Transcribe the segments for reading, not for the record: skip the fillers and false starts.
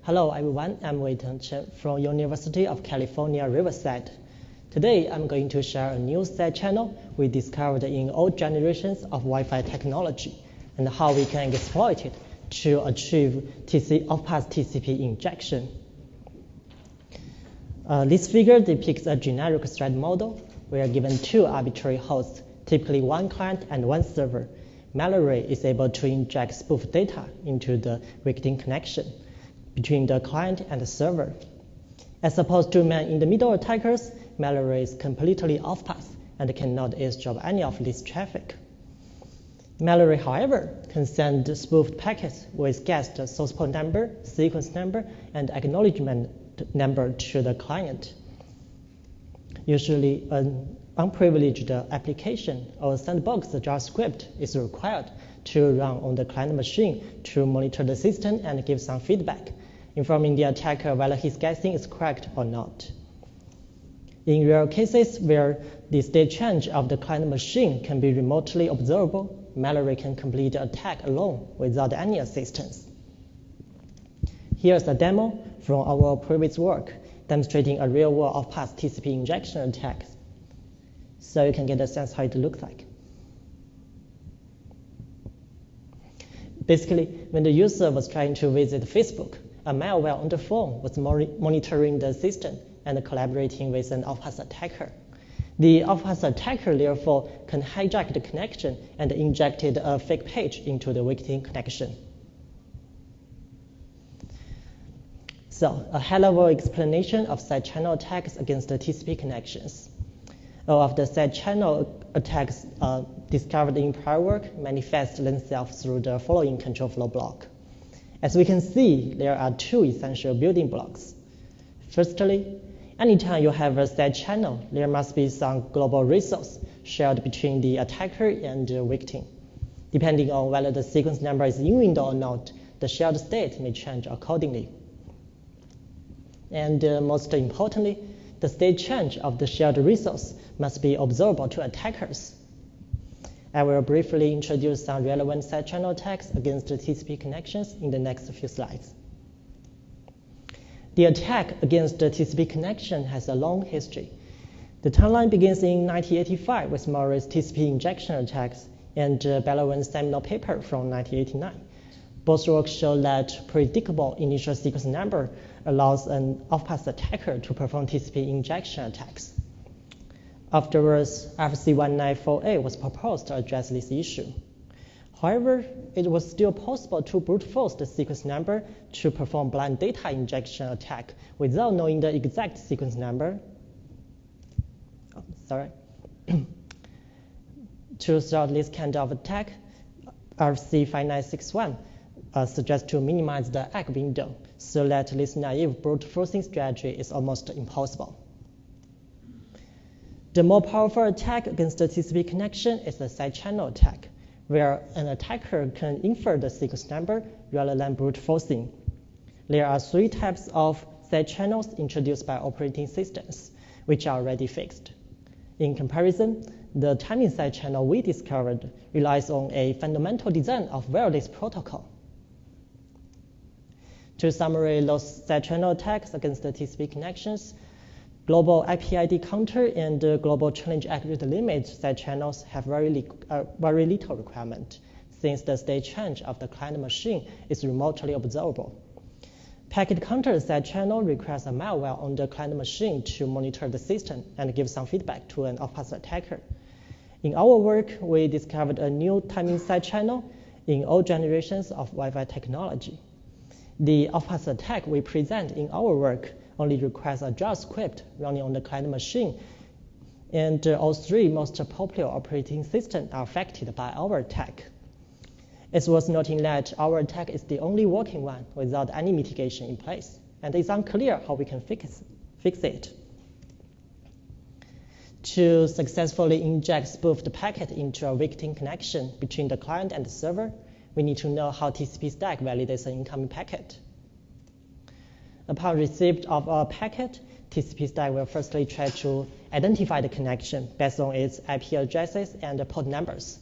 Hello everyone, I'm Weiteng Chen from University of California, Riverside. Today I'm going to share a new side channel we discovered in all generations of Wi-Fi technology and how we can exploit it to achieve off-path TCP injection. This figure depicts a generic thread model. We are given two arbitrary hosts, typically one client and one server. Malware is able to inject spoof data into the victim connection between the client and the server. As opposed to man-in-the-middle attackers, malware is completely off-path and cannot eavesdrop any of this traffic. Malware, however, can send spoofed packets with guessed source port number, sequence number, and acknowledgement number to the client. Usually, an unprivileged application or sandbox JavaScript is required to run on the client machine to monitor the system and give some feedback, informing the attacker whether his guessing is correct or not. In rare cases where the state change of the client machine can be remotely observable, malware can complete the attack alone without any assistance. Here's a demo from our previous work demonstrating a real-world off-path TCP injection attack, so you can get a sense how it looks like. Basically, when the user was trying to visit Facebook, a malware on the phone was monitoring the system and collaborating with an off-path attacker. The off-path attacker, therefore, can hijack the connection and injected a fake page into the victim connection. So, a high-level explanation of side channel attacks against the TCP connections. All of the side channel attacks discovered in prior work manifest themselves through the following control flow block. As we can see, there are two essential building blocks. Firstly, anytime you have a side channel, there must be some global resource shared between the attacker and the victim. Depending on whether the sequence number is in window or not, the shared state may change accordingly. And most importantly, the state change of the shared resource must be observable to attackers. I will briefly introduce some relevant side channel attacks against the TCP connections in the next few slides. The attack against the TCP connection has a long history. The timeline begins in 1985 with Murray's TCP injection attacks and Bellawin's seminal paper from 1989. Both works show that predictable initial sequence number allows an off-path attacker to perform TCP injection attacks. Afterwards, RFC1948 was proposed to address this issue. However, it was still possible to brute force the sequence number to perform blind data injection attack without knowing the exact sequence number. To start this kind of attack, RFC5961 suggests to minimize the egg window so that this naive brute forcing strategy is almost impossible. The more powerful attack against the TCP connection is the side channel attack, where an attacker can infer the sequence number rather than brute forcing. There are three types of side channels introduced by operating systems, which are already fixed. In comparison, the timing side channel we discovered relies on a fundamental design of wireless protocol. To summarize those side channel attacks against the TCP connections, global IP-ID counter and global challenge accurate limit side channels have very little requirement, since the state change of the client machine is remotely observable. Packet counter side channel requires a malware on the client machine to monitor the system and give some feedback to an off-path attacker. In our work, we discovered a new timing side channel in all generations of Wi-Fi technology. The off-path attack we present in our work only requires a JavaScript running on the client machine, and all three most popular operating systems are affected by our attack. It's worth noting that our attack is the only working one without any mitigation in place, and it's unclear how we can fix it. To successfully inject spoofed packet into a victim connection between the client and the server, we need to know how TCP stack validates an incoming packet. Upon receipt of a packet, TCP stack will firstly try to identify the connection based on its IP addresses and port numbers.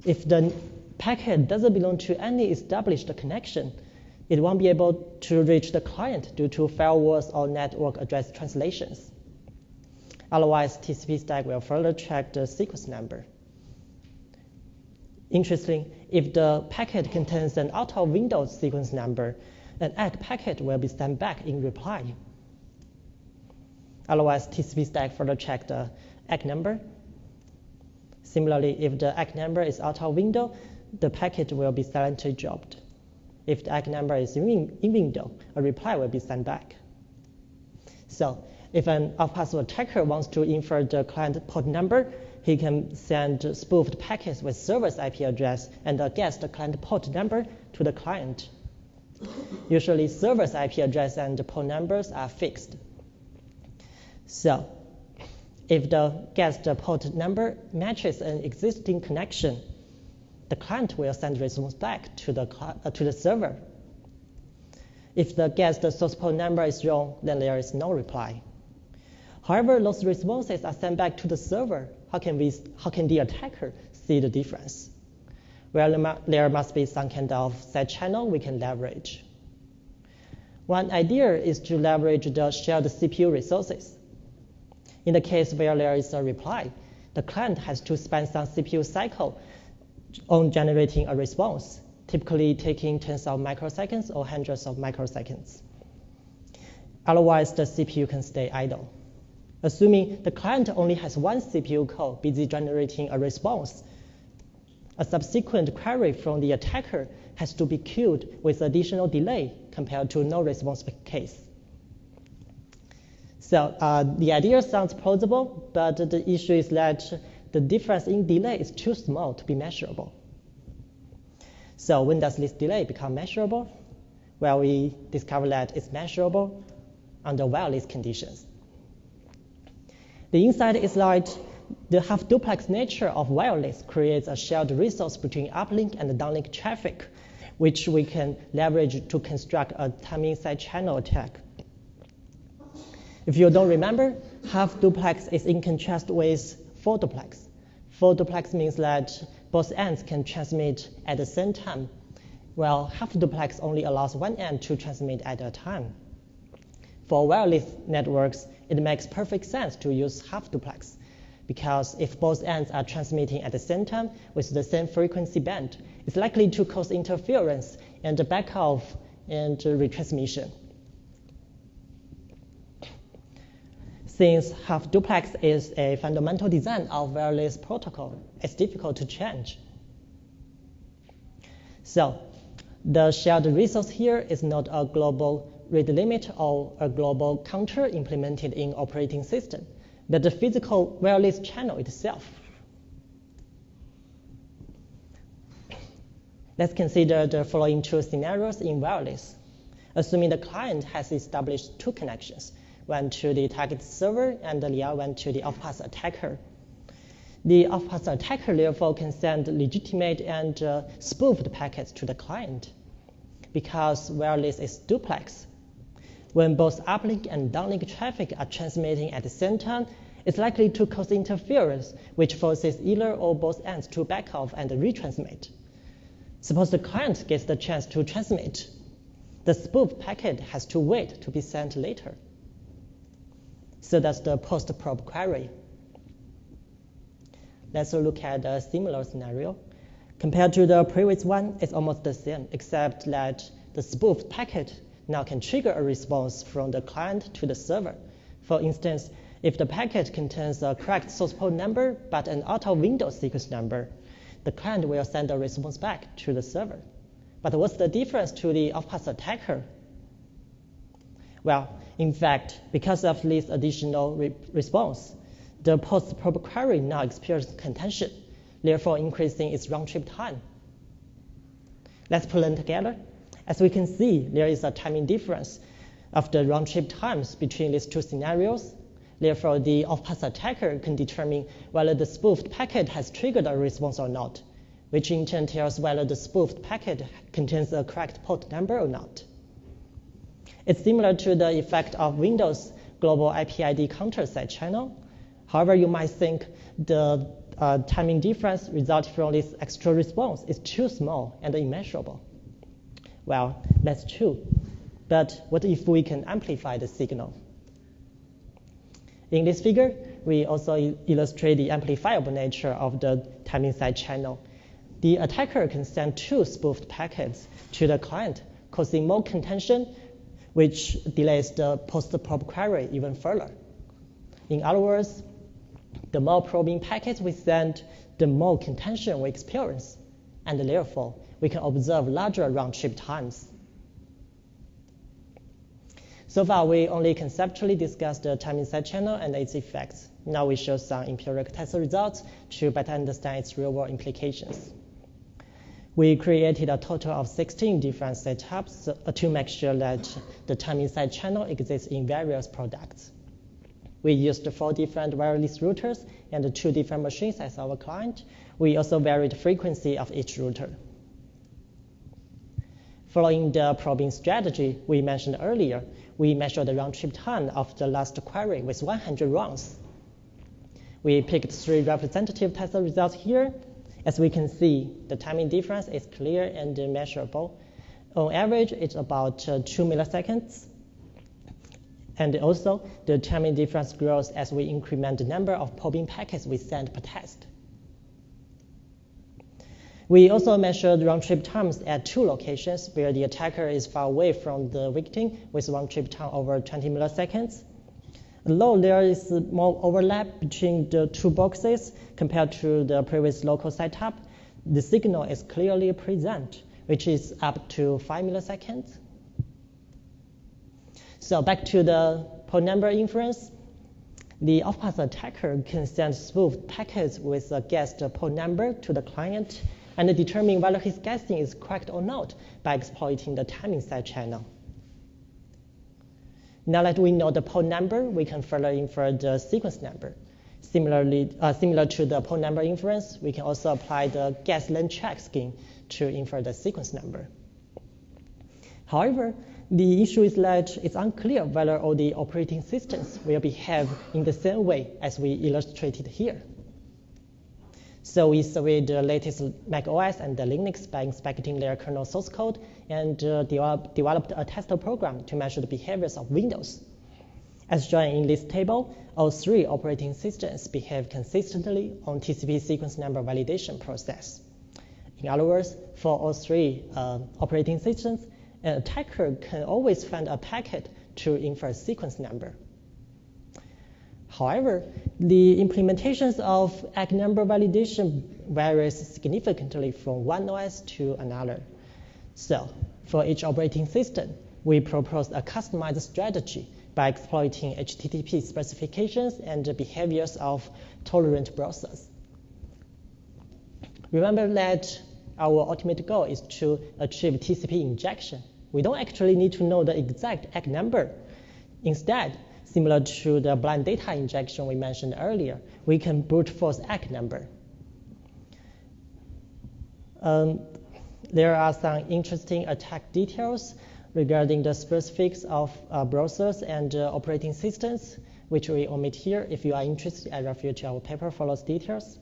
If the packet doesn't belong to any established connection, it won't be able to reach the client due to firewalls or network address translations. Otherwise, TCP stack will further check the sequence number. Interestingly, if the packet contains an out-of-window sequence number, an ACK packet will be sent back in reply. Otherwise, TCP stack further check the ACK number. Similarly, if the ACK number is out of window, the packet will be silently dropped. If the ACK number is in window, a reply will be sent back. So if an off-pathway attacker wants to infer the client port number, he can send spoofed packets with server's IP address and guess the client port number to the client. Usually, server's IP address and port numbers are fixed. So if the guessed port number matches an existing connection, the client will send response back to the server. If the guessed source port number is wrong, then there is no reply. However, those responses are sent back to the server. How can the attacker see the difference? Well, there must be some kind of side channel we can leverage. One idea is to leverage the shared CPU resources. In the case where there is a reply, the client has to spend some CPU cycle on generating a response, typically taking tens of microseconds or hundreds of microseconds. Otherwise, the CPU can stay idle. Assuming the client only has one CPU core busy generating a response, a subsequent query from the attacker has to be queued with additional delay compared to no response case. So the idea sounds plausible, but the issue is that the difference in delay is too small to be measurable. So when does this delay become measurable? Well, we discover that it's measurable under wireless conditions. The insight is that the half-duplex nature of wireless creates a shared resource between uplink and downlink traffic, which we can leverage to construct a timing side channel attack. If you don't remember, half-duplex is in contrast with full-duplex. Full-duplex means that both ends can transmit at the same time, while half-duplex only allows one end to transmit at a time. For wireless networks, it makes perfect sense to use half-duplex, because if both ends are transmitting at the same time with the same frequency band, it's likely to cause interference and backoff and retransmission. Since half-duplex is a fundamental design of wireless protocol, it's difficult to change. So the shared resource here is not a global read limit or a global counter implemented in operating system, but the physical wireless channel itself. Let's consider the following two scenarios in wireless. Assuming the client has established two connections, one to the target server and the other one to the off-path attacker. The off-path attacker therefore can send legitimate and spoofed packets to the client. Because wireless is duplex, when both uplink and downlink traffic are transmitting at the same time, it's likely to cause interference, which forces either or both ends to back off and retransmit. Suppose the client gets the chance to transmit. The spoofed packet has to wait to be sent later. So that's the post-probe query. Let's look at a similar scenario. Compared to the previous one, it's almost the same, except that the spoofed packet now can trigger a response from the client to the server. For instance, if the packet contains a correct source port number but an out-of-window sequence number, the client will send a response back to the server. But what's the difference to the off-path attacker? Well, in fact, because of this additional response, the post-probe query now experiences contention, therefore increasing its round-trip time. Let's put them together. As we can see, there is a timing difference of the round-trip times between these two scenarios. Therefore, the off-path attacker can determine whether the spoofed packet has triggered a response or not, which in turn tells whether the spoofed packet contains a correct port number or not. It's similar to the effect of Windows global IP ID counter side channel. However, you might think the timing difference resulting from this extra response is too small and immeasurable. Well, that's true. But what if we can amplify the signal? In this figure, we also illustrate the amplifiable nature of the timing side channel. The attacker can send 2 spoofed packets to the client, causing more contention, which delays the post-probe query even further. In other words, the more probing packets we send, the more contention we experience, and therefore, we can observe larger round-trip times. So far, we only conceptually discussed the timing side channel and its effects. Now we show some empirical test results to better understand its real-world implications. We created a total of 16 different setups to make sure that the timing side channel exists in various products. We used 4 different wireless routers and 2 different machines as our client. We also varied the frequency of each router. Following the probing strategy we mentioned earlier, we measured the round-trip time of the last query with 100 rounds. We picked 3 representative test results here. As we can see, the timing difference is clear and measurable. On average, it's about 2 milliseconds. And also, the timing difference grows as we increment the number of probing packets we send per test. We also measured round-trip times at 2 locations where the attacker is far away from the victim with round-trip time over 20 milliseconds. Although there is more overlap between the 2 boxes compared to the previous local setup, the signal is clearly present, which is up to 5 milliseconds. So back to the Penumbra Inference. The off-path attacker can send spoofed packets with a guessed port number to the client and determine whether his guessing is correct or not by exploiting the timing side channel. Now that we know the port number, we can further infer the sequence number. Similar to the Penumbra inference, we can also apply the guess length check scheme to infer the sequence number. However, the issue is that it's unclear whether all the operating systems will behave in the same way as we illustrated here. So we surveyed the latest Mac OS and the Linux by inspecting their kernel source code and developed a tester program to measure the behaviors of Windows. As shown in this table, all 3 operating systems behave consistently on TCP sequence number validation process. In other words, for all 3 operating systems, an attacker can always find a packet to infer sequence number. However, the implementations of ACK number validation varies significantly from one OS to another. So, for each operating system, we proposed a customized strategy by exploiting HTTP specifications and the behaviors of tolerant browsers. Remember that our ultimate goal is to achieve TCP injection. We don't actually need to know the exact ACK number. Instead, similar to the blind data injection we mentioned earlier, we can brute force ACK number. There are some interesting attack details regarding the specifics of browsers and operating systems, which we omit here. If you are interested, I refer to our paper for those details.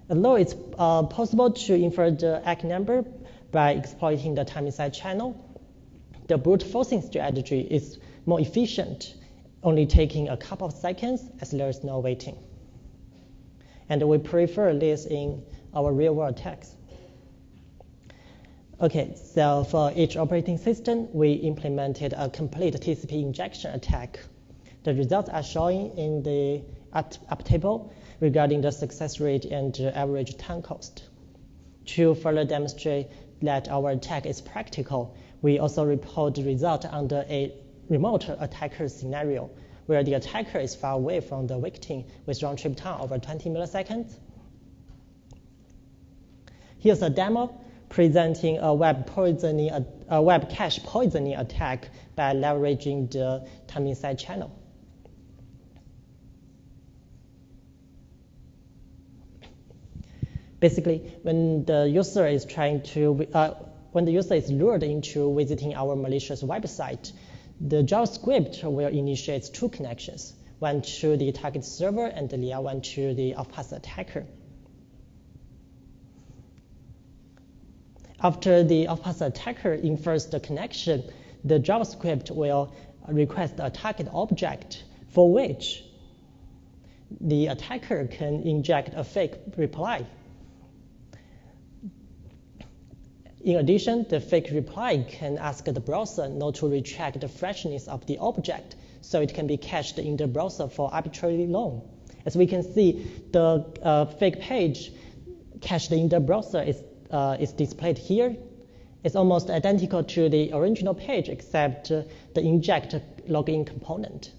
Although it's possible to infer the ACK number by exploiting the timing side channel, the brute forcing strategy is more efficient, only taking a couple of seconds as there is no waiting. And we prefer this in our real-world attacks. Okay, so for each operating system, we implemented a complete TCP injection attack. The results are shown in the up table regarding the success rate and average time cost. To further demonstrate that our attack is practical, we also report the result under a remote attacker scenario, where the attacker is far away from the victim with round-trip time over 20 milliseconds. Here's a demo presenting a web cache poisoning attack by leveraging the timing side channel. Basically, when the user is lured into visiting our malicious website, the JavaScript will initiate 2 connections, one to the target server and the other one to the off-path attacker. After the off-path attacker infers the connection, the JavaScript will request a target object for which the attacker can inject a fake reply. In addition, the fake reply can ask the browser not to retract the freshness of the object, so it can be cached in the browser for arbitrarily long. As we can see, the fake page cached in the browser is displayed here. It's almost identical to the original page, except the inject login component.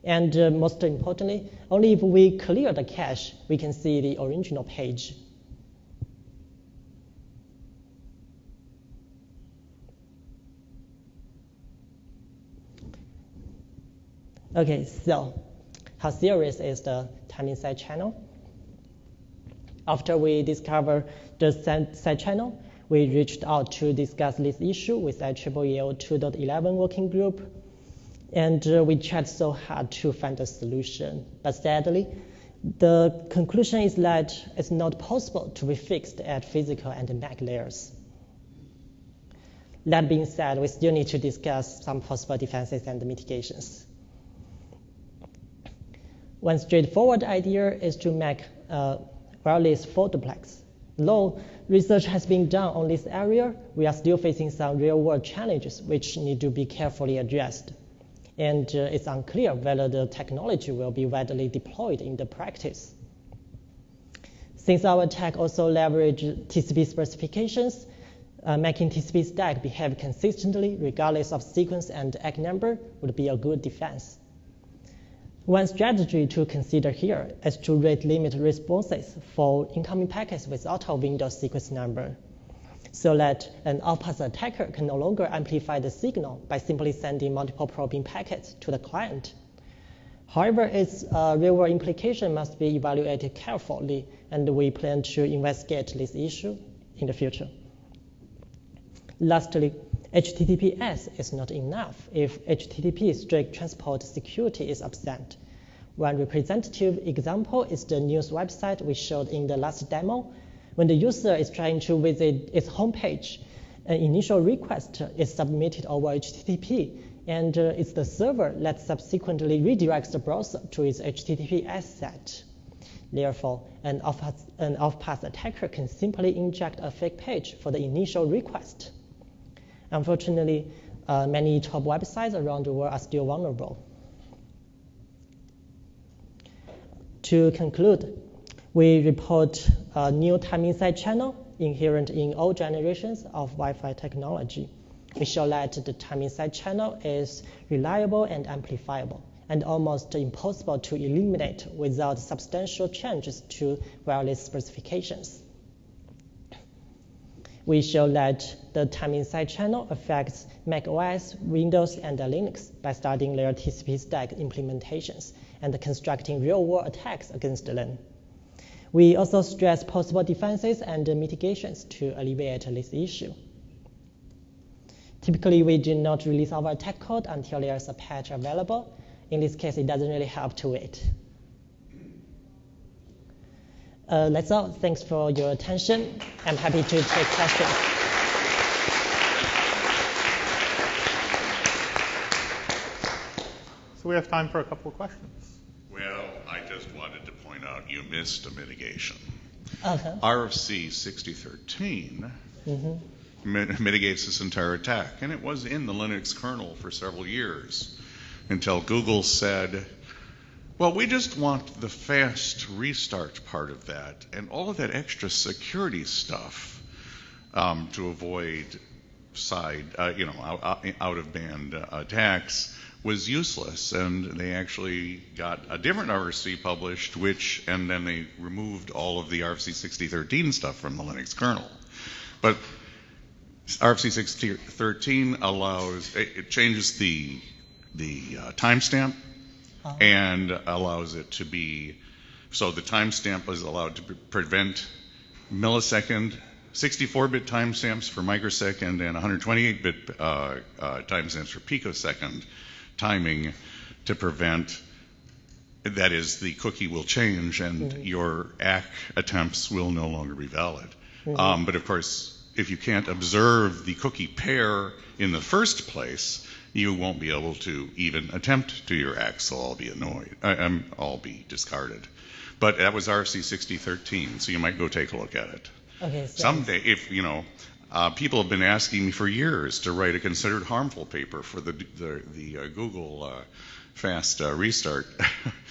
And most importantly, only if we clear the cache, we can see the original page. Okay, so how serious is the timing side channel? After we discovered the side channel, we reached out to discuss this issue with IEEE 2.11 working group, and we tried so hard to find a solution. But sadly, the conclusion is that it's not possible to be fixed at physical and MAC layers. That being said, we still need to discuss some possible defenses and mitigations. One straightforward idea is to make wireless for duplex. Though research has been done on this area, we are still facing some real-world challenges which need to be carefully addressed. And it's unclear whether the technology will be widely deployed in the practice. Since our attack also leverages TCP specifications, making TCP stack behave consistently regardless of sequence and egg number would be a good defense. One strategy to consider here is to rate limit responses for incoming packets without a Windows sequence number, so that an off-path attacker can no longer amplify the signal by simply sending multiple probing packets to the client. However, its real-world implication must be evaluated carefully, and we plan to investigate this issue in the future. Lastly, HTTPS is not enough if HTTP strict transport security is absent. One representative example is the news website we showed in the last demo. When the user is trying to visit its homepage, an initial request is submitted over HTTP, and it's the server that subsequently redirects the browser to its HTTPS set. Therefore, an off-path attacker can simply inject a fake page for the initial request. Unfortunately, many top websites around the world are still vulnerable. To conclude, we report a new timing side channel inherent in all generations of Wi-Fi technology. We show that the timing side channel is reliable and amplifiable, and almost impossible to eliminate without substantial changes to wireless specifications. We show that the timing side channel affects macOS, Windows, and Linux by studying their TCP stack implementations and constructing real-world attacks against them. We also stress possible defenses and mitigations to alleviate this issue. Typically, we do not release our attack code until there's a patch available. In this case, it doesn't really help to wait. That's all. Thanks for your attention. I'm happy to take questions. So we have time for a couple of questions. Well, I just wanted to point out you missed a mitigation. Okay. RFC 6013 mitigates this entire attack, and it was in the Linux kernel for several years until Google said, well, we just want the fast restart part of that and all of that extra security stuff to avoid out-of-band attacks was useless, and they actually got a different RFC published, and then they removed all of the RFC 6013 stuff from the Linux kernel. But RFC 6013 it changes the timestamp and allows it to be, so the timestamp is allowed to prevent millisecond, 64-bit timestamps for microsecond and 128-bit timestamps for picosecond timing to prevent, that is, the cookie will change and your ACK attempts will no longer be valid. But of course, if you can't observe the cookie pair in the first place, you won't be able to even attempt to your X, so I'll be annoyed. I'll be discarded. But that was RFC 6013, so you might go take a look at it. Okay. Someday, if people have been asking me for years to write a considered harmful paper for the Google fast restart.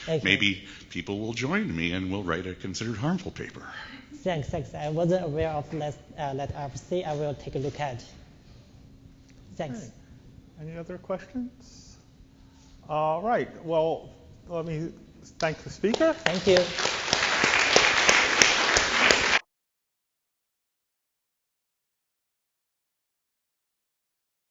Okay. Maybe people will join me and we'll write a considered harmful paper. Thanks. I wasn't aware of that RFC. I will take a look at. Thanks. Okay. Any other questions? All right. Well, let me thank the speaker. Thank you.